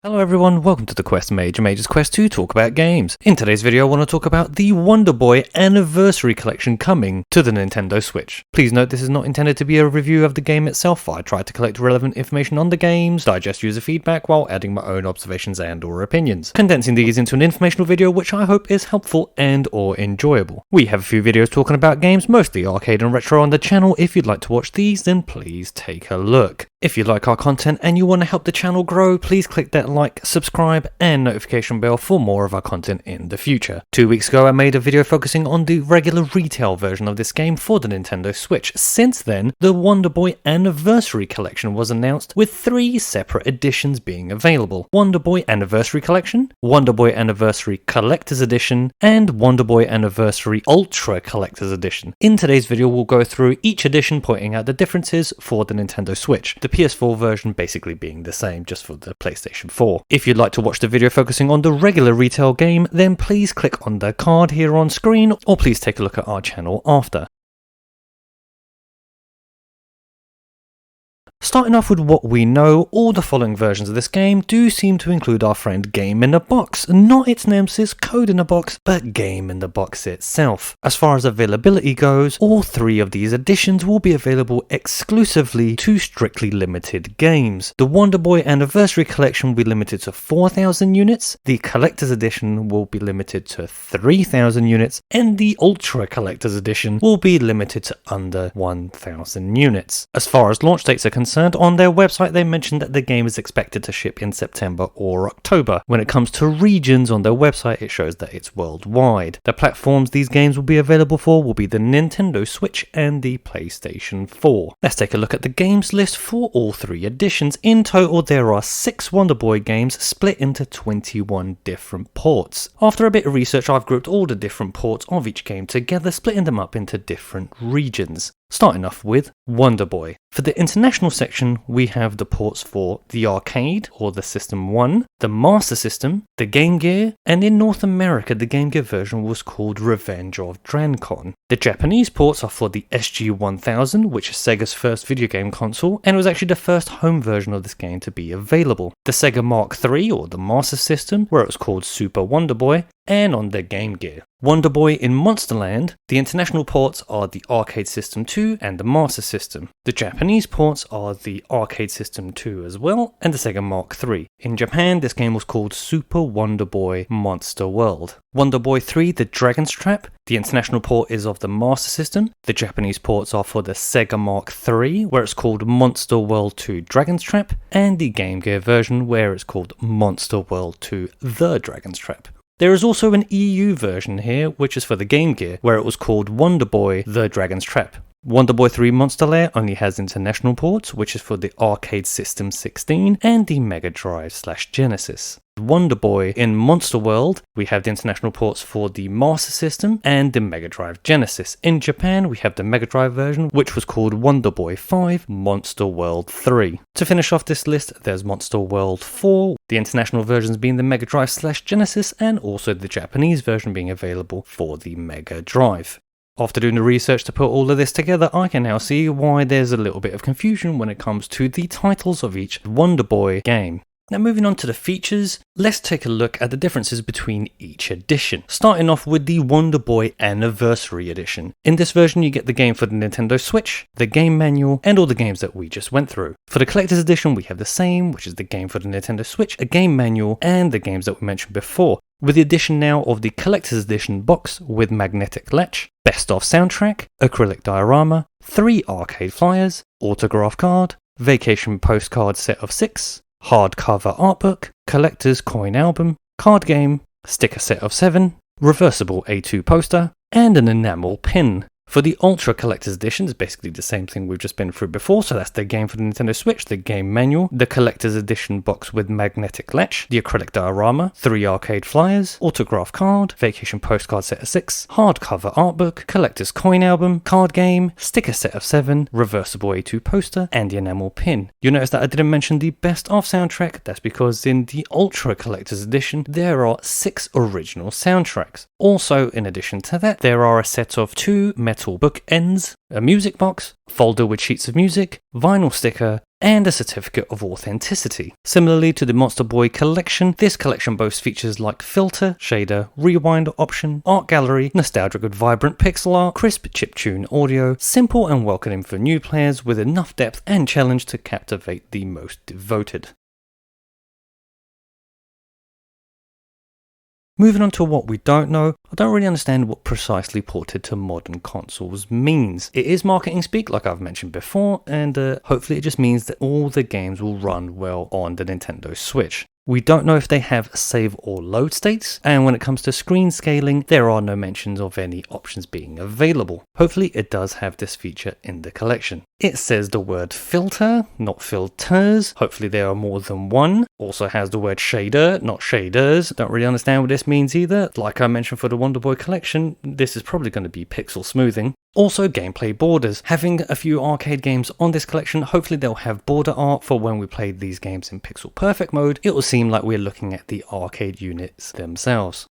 Hello everyone, welcome to the QuesterMage, Mage's Quest to talk about games. In today's video I want to talk about the Wonder Boy Anniversary Collection coming to the Nintendo Switch. Please note this is not intended to be a review of the game itself. I tried to collect relevant information on the games, digest user feedback while adding my own observations and or opinions, condensing these into an informational video which I hope is helpful and or enjoyable. We have a few videos talking about games, mostly arcade and retro on the channel. If you'd like to watch these, then please take a look. If you like our content and you want to help the channel grow, please click that like, subscribe and notification bell for more of our content in the future. 2 weeks ago I made a video focusing on the regular retail version of this game for the Nintendo Switch. Since then, the Wonder Boy Anniversary Collection was announced with 3 separate editions being available. Wonder Boy Anniversary Collection, Wonder Boy Anniversary Collector's Edition, and Wonder Boy Anniversary Ultra Collector's Edition. In today's video we'll go through each edition, pointing out the differences for the Nintendo Switch. The PS4 version basically being the same, just for the PlayStation 4. If you'd like to watch the video focusing on the regular retail game, then please click on the card here on screen, or please take a look at our channel after. Starting off with what we know, all the following versions of this game do seem to include our friend Game in the Box, not its nemesis Code in the Box, but Game in the Box itself. As far as availability goes, all 3 of these editions will be available exclusively to strictly limited games. The Wonder Boy Anniversary Collection will be limited to 4,000 units, the Collector's Edition will be limited to 3,000 units, and the Ultra Collector's Edition will be limited to under 1,000 units. As far as launch dates are concerned, on their website they mentioned that the game is expected to ship in September or October. When it comes to regions on their website, it shows that it's worldwide. The platforms these games will be available for will be the Nintendo Switch and the PlayStation 4. Let's take a look at the games list for all 3 editions. In total there are 6 Wonder Boy games split into 21 different ports. After a bit of research I've grouped all the different ports of each game together, splitting them up into different regions. Starting off with Wonder Boy. For the international section, we have the ports for the arcade, or the System 1, the Master System, the Game Gear, and in North America the Game Gear version was called Revenge of Drancon. The Japanese ports are for the SG-1000, which is Sega's first video game console, and it was actually the first home version of this game to be available. The Sega Mark III, or the Master System, where it was called Super Wonder Boy, and on the Game Gear. Wonder Boy in Monsterland, the international ports are the Arcade System 2 and the Master System. The Japanese ports are the Arcade System 2 as well, and the Sega Mark III. In Japan, this game was called Super Wonder Boy Monster World. Wonder Boy 3, The Dragon's Trap, the international port is of the Master System. The Japanese ports are for the Sega Mark III, where it's called Monster World 2 Dragon's Trap, and the Game Gear version, where it's called Monster World 2 The Dragon's Trap. There is also an EU version here, which is for the Game Gear, where it was called Wonder Boy The Dragon's Trap. Wonder Boy 3 Monster Lair only has international ports, which is for the Arcade System 16 and the Mega Drive/Genesis. Wonder Boy in Monster World, we have the international ports for the Master System and the Mega Drive Genesis. In Japan, we have the Mega Drive version, which was called Wonder Boy 5 Monster World 3. To finish off this list, there's Monster World 4, the international versions being the Mega Drive/Genesis, and also the Japanese version being available for the Mega Drive. After doing the research to put all of this together, I can now see why there's a little bit of confusion when it comes to the titles of each Wonder Boy game. Now moving on to the features, let's take a look at the differences between each edition. Starting off with the Wonder Boy Anniversary Edition. In this version you get the game for the Nintendo Switch, the game manual, and all the games that we just went through. For the Collector's Edition we have the same, which is the game for the Nintendo Switch, a game manual, and the games that we mentioned before. With the addition now of the Collector's Edition box with magnetic latch, best of soundtrack, acrylic diorama, 3 arcade flyers, autograph card, vacation postcard set of 6, hardcover art book, collector's coin album, card game, sticker set of 7, reversible A2 poster, and an enamel pin. For the Ultra Collector's Edition, it's basically the same thing we've just been through before, so that's the game for the Nintendo Switch, the game manual, the Collector's Edition box with magnetic latch, the acrylic diorama, 3 arcade flyers, autograph card, vacation postcard set of 6, hardcover art book, collector's coin album, card game, sticker set of 7, reversible A2 poster, and the enamel pin. You'll notice that I didn't mention the best of soundtrack. That's because in the Ultra Collector's Edition, there are 6 original soundtracks. Also, in addition to that, there are a set of 2 metal bookends, a music box, folder with sheets of music, vinyl sticker, and a certificate of authenticity. Similarly to the Monster Boy collection, this collection boasts features like filter, shader, rewind option, art gallery, nostalgic with vibrant pixel art, crisp chiptune audio, simple and welcoming for new players with enough depth and challenge to captivate the most devoted. Moving on to what we don't know, I don't really understand what precisely ported to modern consoles means. It is marketing speak, like I've mentioned before, and hopefully it just means that all the games will run well on the Nintendo Switch. We don't know if they have save or load states, and when it comes to screen scaling, there are no mentions of any options being available. Hopefully it does have this feature in the collection. It says the word filter, not filters. Hopefully there are more than one. Also has the word shader, not shaders. Don't really understand what this means either. Like I mentioned for the Wonder Boy collection, this is probably going to be pixel smoothing. Also gameplay borders. Having a few arcade games on this collection, hopefully they'll have border art for when we play these games in pixel perfect mode. It will seem like we're looking at the arcade units themselves.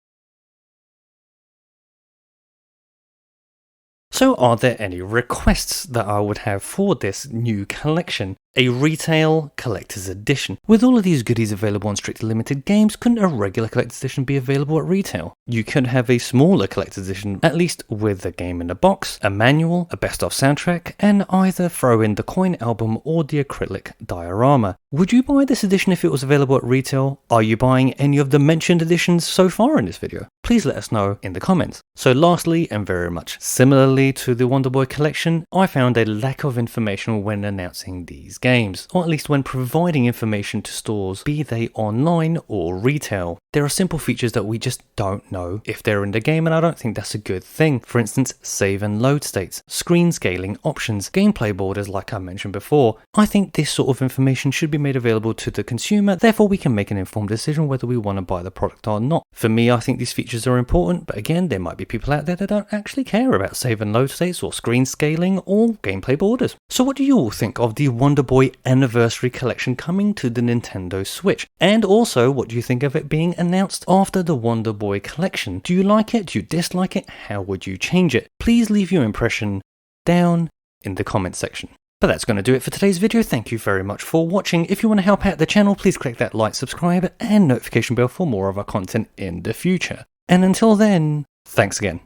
So are there any requests that I would have for this new collection? A retail collector's edition. With all of these goodies available on strictly limited games, couldn't a regular collector's edition be available at retail? You could have a smaller collector's edition, at least with a game in a box, a manual, a best of soundtrack, and either throw in the coin album or the acrylic diorama. Would you buy this edition if it was available at retail? Are you buying any of the mentioned editions so far in this video? Please let us know in the comments. So lastly, and very much similarly to the Wonder Boy collection, I found a lack of information when announcing these games, or at least when providing information to stores, be they online or retail. There are simple features that we just don't know if they're in the game, and I don't think that's a good thing. For instance, save and load states, screen scaling options, gameplay borders like I mentioned before. I think this sort of information should be made available to the consumer, therefore we can make an informed decision whether we want to buy the product or not. For me, I think these features are important, but again, there might be people out there that don't actually care about save and load states or screen scaling or gameplay borders. So what do you all think of the Wonder Boy Anniversary Collection coming to the Nintendo Switch? And also, what do you think of it being announced after the Wonder Boy Collection? Do you like it? Do you dislike it? How would you change it? Please leave your impression down in the comment section. But that's going to do it for today's video. Thank you very much for watching. If you want to help out the channel, please click that like, subscribe, and notification bell for more of our content in the future. And until then, thanks again.